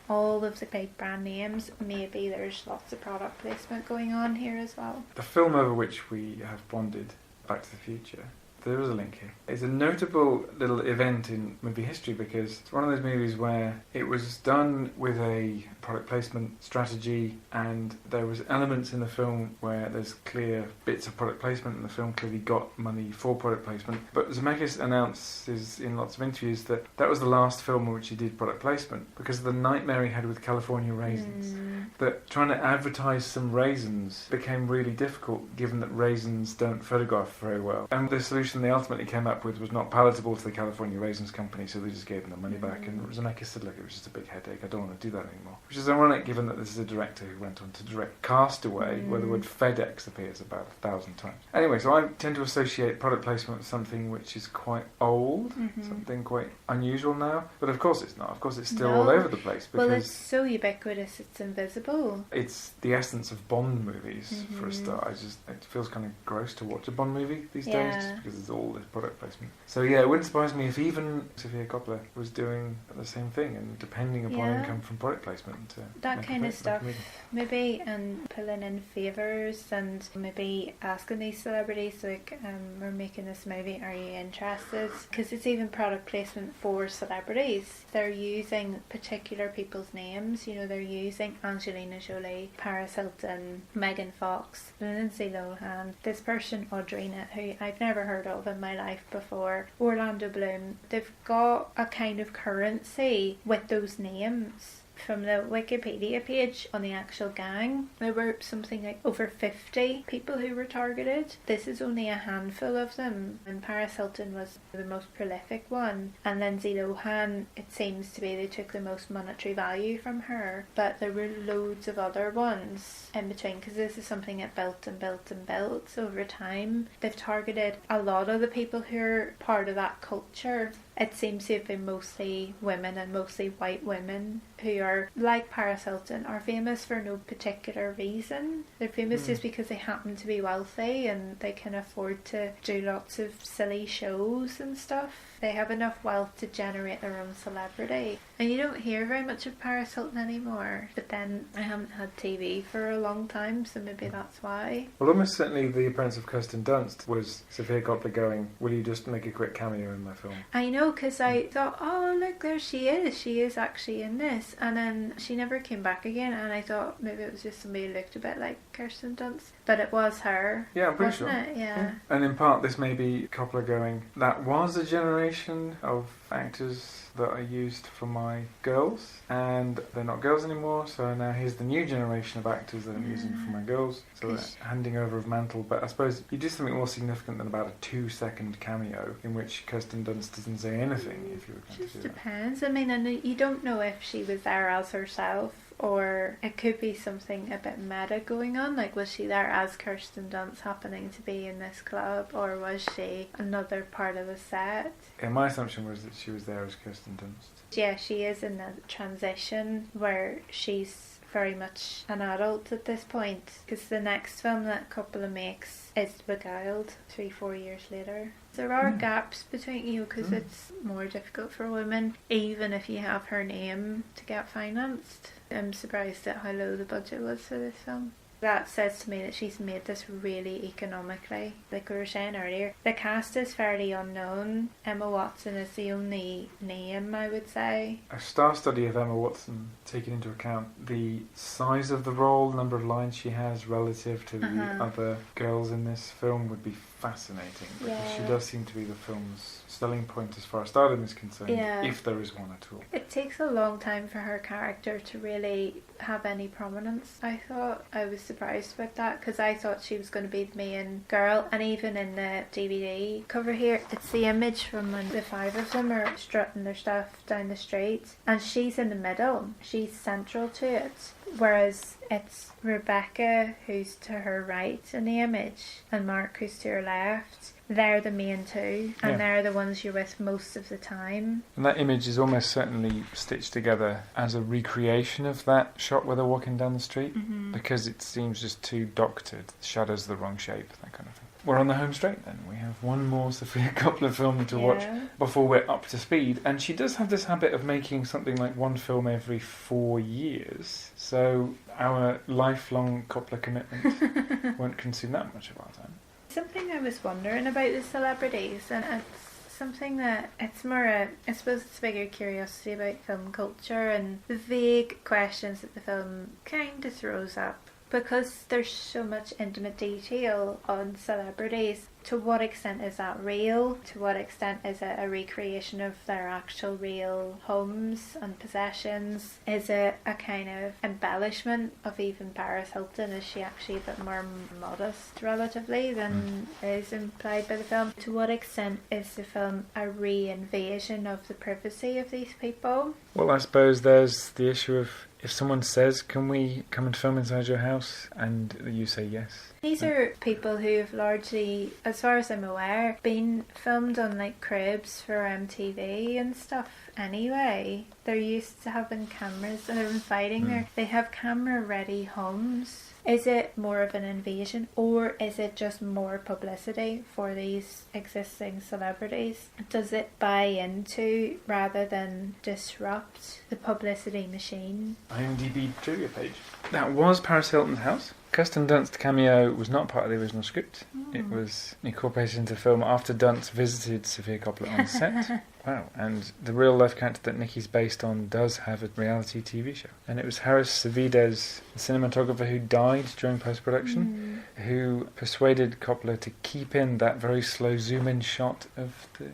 All of the big brand names. Maybe there's lots of product placement going on here as well. The film over which we have bonded, Back to the Future, there is a link here. It's a notable little event in movie history because it's one of those movies where it was done with a product placement strategy, and there was elements in the film where there's clear bits of product placement, and the film clearly got money for product placement. But Zemeckis announces in lots of interviews that that was the last film in which he did product placement because of the nightmare he had with California raisins. That trying to advertise some raisins became really difficult, given that raisins don't photograph very well. And the solution they ultimately came up with was not palatable to the California Raisins Company, so they just gave them the money back. And Zemeckis said, look, it was just a big headache, I don't want to do that anymore. Which is ironic, given that this is a director who went on to direct Castaway, where the word FedEx appears about 1,000 times. Anyway, so I tend to associate product placement with something which is quite old, something quite unusual now. But of course it's not. Of course it's still all over the place. Because well, it's so ubiquitous, it's invisible. It's the essence of Bond movies, for a start. It feels kind of gross to watch a Bond movie these days, just because it's all this product placement. So yeah, it wouldn't surprise me if even Sofia Coppola was doing the same thing and depending upon income from product placement. That kind of stuff, maybe, and pulling in favours and maybe asking these celebrities, like, we're making this movie, are you interested? Because it's even product placement for celebrities. They're using particular people's names, you know, they're using Angelina Jolie, Paris Hilton, Megan Fox, Lindsay Lohan, this person Audrina, who I've never heard of in my life before, Orlando Bloom. They've got a kind of currency with those names. From the Wikipedia page on the actual gang, there were something like over 50 people who were targeted. This is only a handful of them, and Paris Hilton was the most prolific one, and Lindsay Lohan, it seems to be they took the most monetary value from her, but there were loads of other ones in between, because this is something that built and built and built over time. They've targeted a lot of the people who are part of that culture. It seems to have been mostly women, and mostly white women, who are, like Paris Hilton, are famous for no particular reason. They're famous just because they happen to be wealthy and they can afford to do lots of silly shows and stuff. They have enough wealth to generate their own celebrity. And you don't hear very much of Paris Hilton anymore. But then I haven't had TV for a long time, so maybe that's why. Well, almost certainly The Apprentice of Kirsten Dunst was Sofia Coppola going, will you just make a quick cameo in my film? I know, because I thought, oh look, there she is actually in this. And then she never came back again, and I thought maybe it was just somebody who looked a bit like Kirsten Dunst. But it was her. Yeah, I'm pretty sure. It? Yeah. And in part this may be Coppola going, that was a generation of actors that I used for my girls, and they're not girls anymore, so now here's the new generation of actors that I'm using for my girls. So that handing over of mantle. But I suppose you do something more significant than about a 2-second cameo in which Kirsten Dunst doesn't say anything, if you were going to do that. It just depends. I mean, you don't know if she was there as herself, or it could be something a bit meta going on, like was she there as Kirsten Dunst happening to be in this club, or was she another part of the set? Yeah, my assumption was that she was there as Kirsten Dunst. Yeah, she is in the transition where she's very much an adult at this point, because the next film that Coppola makes is Beguiled 3-4 years later. There are gaps between you, because it's more difficult for women, even if you have her name, to get financed. I'm surprised at how low the budget was for this film. That says to me that she's made this really economically. Like we were saying earlier, the cast is fairly unknown. Emma Watson is the only name, I would say. A star study of Emma Watson, taking into account the size of the role, the number of lines she has relative to the other girls in this film, would be fascinating, because she does seem to be the film's selling point as far as stardom is concerned, if there is one at all. It takes a long time for her character to really have any prominence. I thought I was surprised about that because I thought she was going to be the main girl, and even in the DVD cover here, it's the image from when the five of them are strutting their stuff down the street, and she's in the middle. She's central to it. Whereas it's Rebecca who's to her right in the image and Mark who's to her left. They're the main two, and they're the ones you're with most of the time. And that image is almost certainly stitched together as a recreation of that shot where they're walking down the street, because it seems just too doctored. The shadows are the wrong shape, that kind of thing. We're on the home straight then. We have one more Sofia Coppola film to watch before we're up to speed. And she does have this habit of making something like one film every 4 years. So our lifelong Coppola commitment won't consume that much of our time. Something I was wondering about the celebrities, and it's something that it's more I suppose it's a bigger curiosity about film culture and the vague questions that the film kind of throws up. Because there's so much intimate detail on celebrities, to what extent is that real? To what extent is it a recreation of their actual real homes and possessions? Is it a kind of embellishment of even Paris Hilton? Is she actually a bit more modest relatively than is implied by the film? To what extent is the film a re-invasion of the privacy of these people? Well, I suppose there's the issue of if someone says, can we come and film inside your house? And you say yes. These are people who have largely, as far as I'm aware, been filmed on like cribs for MTV and stuff anyway. They're used to having cameras and they're inviting they have camera ready homes. Is it more of an invasion, or is it just more publicity for these existing celebrities? Does it buy into rather than disrupt the publicity machine? IMDb trivia page. That was Paris Hilton's house. Kirsten Dunst's cameo was not part of the original script. It was incorporated into the film after Dunst visited Sofia Coppola on set. Wow. And the real life character that Nikki's based on does have a reality TV show. And it was Harris Savides, the cinematographer who died during post-production, who persuaded Coppola to keep in that very slow zoom-in shot of the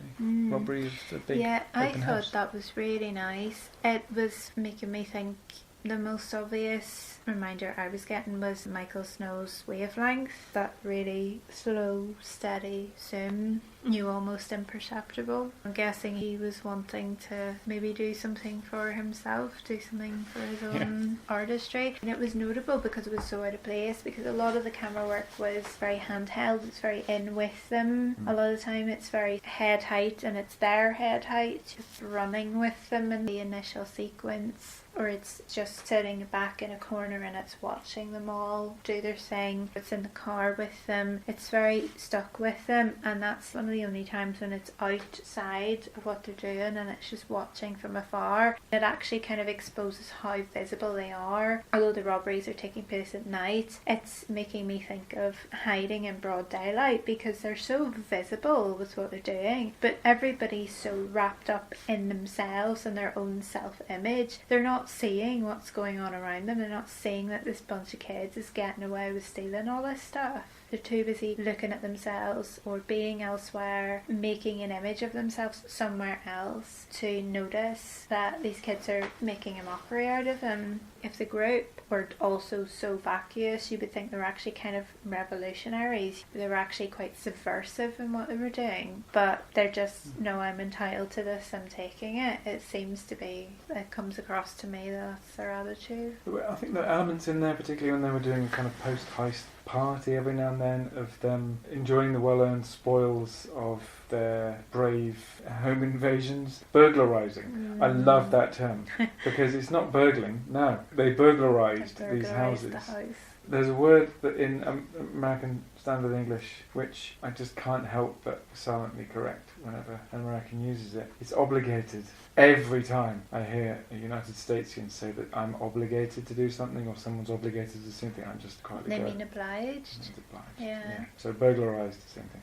robbery of the big open house. That was really nice. It was making me think the most obvious reminder I was getting was Michael Snow's wavelength, that really slow, steady zoom, almost imperceptible. I'm guessing he was wanting to maybe do something for himself, do something for his own artistry. And it was notable because it was so out of place, because a lot of the camera work was very handheld, it's very in with them. A lot of the time it's very head height, and it's their head height, just running with them in the initial sequence. Or it's just sitting back in a corner and it's watching them all do their thing. It's in the car with them. It's very stuck with them, and that's one of the only times when it's outside of what they're doing and it's just watching from afar. It actually kind of exposes how visible they are. Although the robberies are taking place at night, it's making me think of hiding in broad daylight because they're so visible with what they're doing. But everybody's so wrapped up in themselves and their own self-image. They're not seeing what's going on around them. They're not seeing that this bunch of kids is getting away with stealing all this stuff. They're too busy looking at themselves or being elsewhere, making an image of themselves somewhere else to notice that these kids are making a mockery out of them. If the group were also so vacuous, you would think they were actually kind of revolutionaries. They were actually quite subversive in what they were doing. But they're just, no, I'm entitled to this, I'm taking it. It seems to be, it comes across to me that that's their attitude. I think the elements in there, particularly when they were doing kind of post-heist party every now and then, of them enjoying the well-earned spoils of their brave home invasions. Burglarizing. I love that term because it's not burgling. No, they burglarized these houses. There's a word that in American Standard English which I just can't help but silently correct whenever an American uses it. It's obligated. Every time I hear a United Statesian say that I'm obligated to do something or someone's obligated to do something, I'm just quietly They mean obliged? Yeah. So burglarized, the same thing.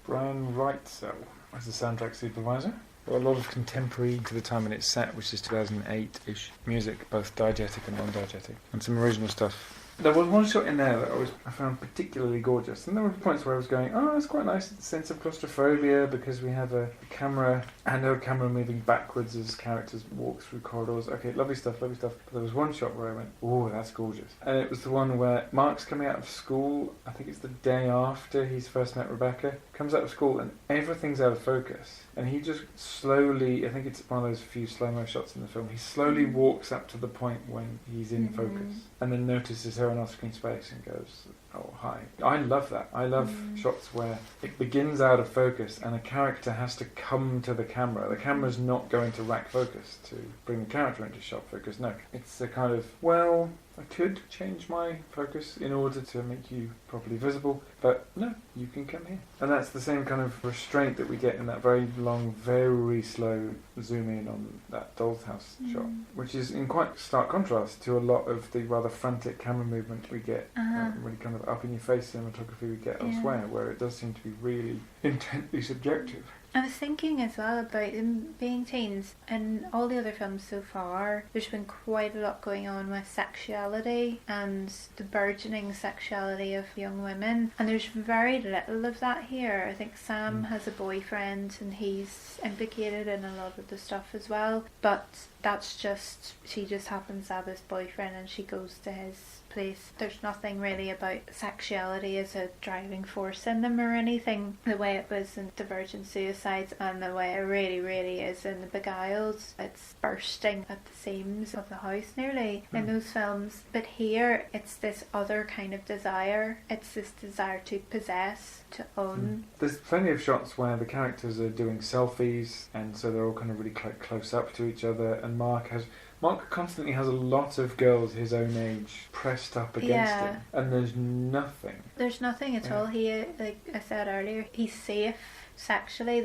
Brian Wrightsell as the soundtrack supervisor. Well, a lot of contemporary to the time when it's set, which is 2008-ish music, both diegetic and non-diegetic, and some original stuff There was one shot in there that I found particularly gorgeous, and there were points where I was going, oh, it's quite a nice sense of claustrophobia because we have a camera moving backwards as characters walk through corridors. Okay, lovely stuff, lovely stuff. But there was one shot where I went, oh, that's gorgeous. And it was the one where Mark's coming out of school, I think it's the day after he's first met Rebecca, comes out of school and everything's out of focus. And he just slowly, I think it's one of those few slow-mo shots in the film, he slowly walks up to the point when he's in focus and then notices her in off-screen space and goes, oh, hi. I love that. I love shots where it begins out of focus and a character has to come to the camera. The camera's not going to rack focus to bring the character into shot focus. No, it's a kind of, well, I could change my focus in order to make you properly visible, but no, you can come here. And that's the same kind of restraint that we get in that very long, very slow zoom in on that doll's house shot, which is in quite stark contrast to a lot of the rather frantic camera movement we get, really kind of up in your face cinematography we get elsewhere, where it does seem to be really intently subjective. I was thinking as well about them being teens. In all the other films so far, there's been quite a lot going on with sexuality and the burgeoning sexuality of young women, and there's very little of that here. I think Sam has a boyfriend and he's implicated in a lot of the stuff as well, but that's just, she just happens to have this boyfriend and she goes to his place. There's nothing really about sexuality as a driving force in them or anything, the way it was in the Virgin Suicides and the way it really, really is in The Beguiled. It's bursting at the seams of the house nearly in those films, but here it's this other kind of desire. It's this desire to possess, to own. There's plenty of shots where the characters are doing selfies and so they're all kind of really close up to each other, and Mark constantly has a lot of girls his own age pressed up against him, and there's nothing. There's nothing at all. He, like I said earlier, he's safe sexually.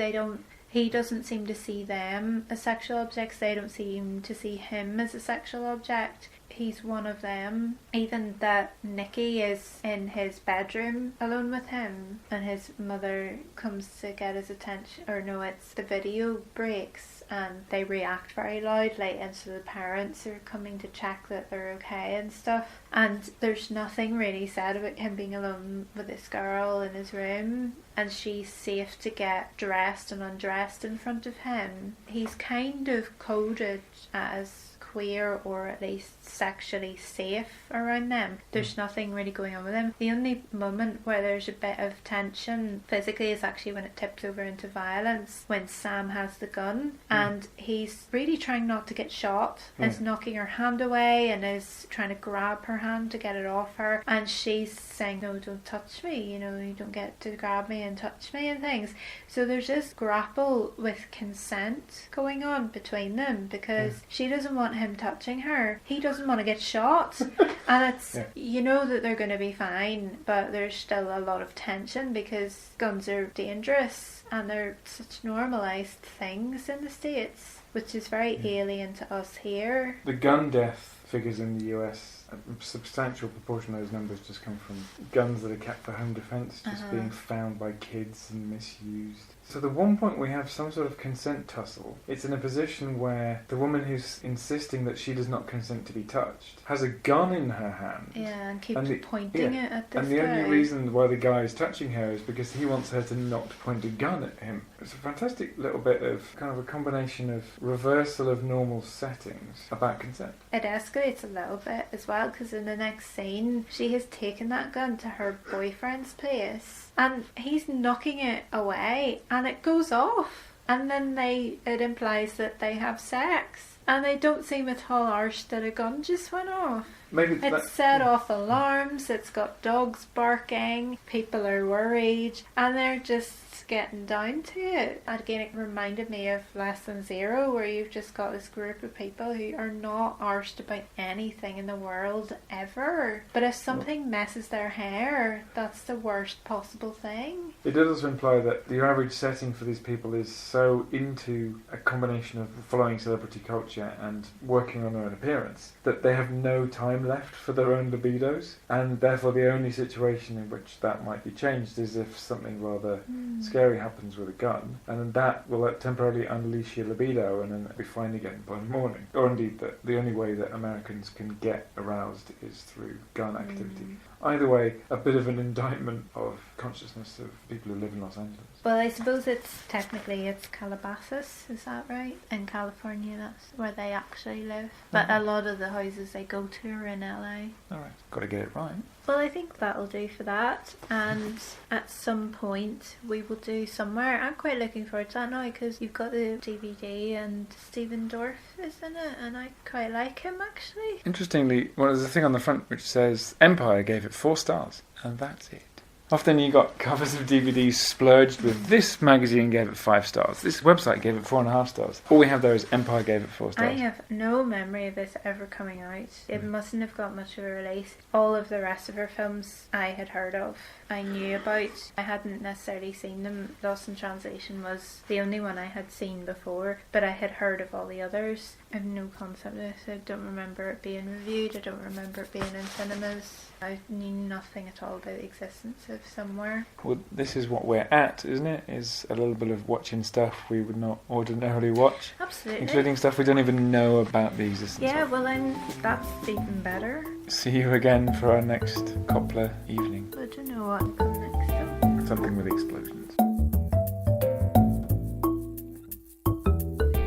He doesn't seem to see them as sexual objects. They don't seem to see him as a sexual object. He's one of them. Even that Nicky is in his bedroom alone with him and his mother comes to get his attention, or no, it's the video breaks and they react very loudly, and so the parents are coming to check that they're okay and stuff, and there's nothing really said about him being alone with this girl in his room, and she's safe to get dressed and undressed in front of him. He's kind of coded as queer, or at least sexually safe around them. There's nothing really going on with him. The only moment where there's a bit of tension physically is actually when it tips over into violence, when Sam has the gun and he's really trying not to get shot, is knocking her hand away and is trying to grab her hand to get it off her, and she's saying, no, don't touch me, you know, you don't get to grab me and touch me and things. So there's this grapple with consent going on between them, because she doesn't want him touching her, he doesn't want to get shot, and it's you know that they're going to be fine, but there's still a lot of tension because guns are dangerous and they're such normalised things in the States, which is very alien to us here. The gun death figures in the US, a substantial proportion of those numbers just come from guns that are kept for home defence, just being found by kids and misused. So the one point we have some sort of consent tussle, it's in a position where the woman who's insisting that she does not consent to be touched has a gun in her hand. Yeah, and keeps pointing it at this And the guy. only reason why the guy is touching her is because he wants her to not point a gun at him. It's a fantastic little bit of kind of a combination of reversal of normal settings about consent. It escalates a little bit as well, because in the next scene she has taken that gun to her boyfriend's place and he's knocking it away and it goes off, and then it implies that they have sex, and they don't seem at all arsed that a gun just went off. Maybe It's set off alarms, it's got dogs barking, people are worried, and they're just getting down to it. And again, it reminded me of Less Than Zero, where you've just got this group of people who are not arsed about anything in the world ever, but if something messes their hair, that's the worst possible thing. It does also imply that the average setting for these people is so into a combination of following celebrity culture culture and working on their own appearance, that they have no time left for their own libidos, and therefore the only situation in which that might be changed is if something rather scary happens with a gun, and then that will temporarily unleash your libido, and then it'll be fine again by the morning. Or indeed that the only way that Americans can get aroused is through gun activity. Either way, a bit of an indictment of consciousness of people who live in Los Angeles. Well, I suppose it's Calabasas, is that right? In California, that's where they actually live. But a lot of the houses they go to are in LA. Alright, got to get it right. Well, I think that'll do for that. And at some point, we will do somewhere. I'm quite looking forward to that now because you've got the DVD and Stephen Dorff is in it, and I quite like him actually. Interestingly, there's a thing on the front which says Empire gave it 4 stars, and that's it. Often you got covers of DVDs splurged with this magazine gave it 5 stars, this website gave it 4.5 stars. All we have there is Empire gave it 4 stars. I have no memory of this ever coming out. It mustn't have got much of a release. All of the rest of her films I had heard of, I knew about. I hadn't necessarily seen them. Lost in Translation was the only one I had seen before, but I had heard of all the others. I have no concept of this. I don't remember it being reviewed. I don't remember it being in cinemas. I knew nothing at all about the existence of Somewhere. Well, this is what we're at, isn't it? Is a little bit of watching stuff we would not ordinarily watch. Absolutely. Including stuff we don't even know about the existence Yeah, of. well then, that's even better. See you again for our next Coppola evening. I don't know what comes next though. Something with explosions.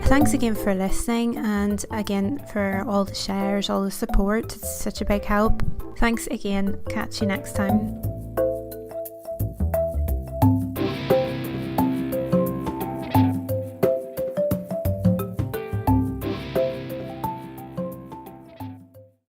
Thanks again for listening, and again for all the shares, all the support. It's such a big help. Thanks again. Catch you next time.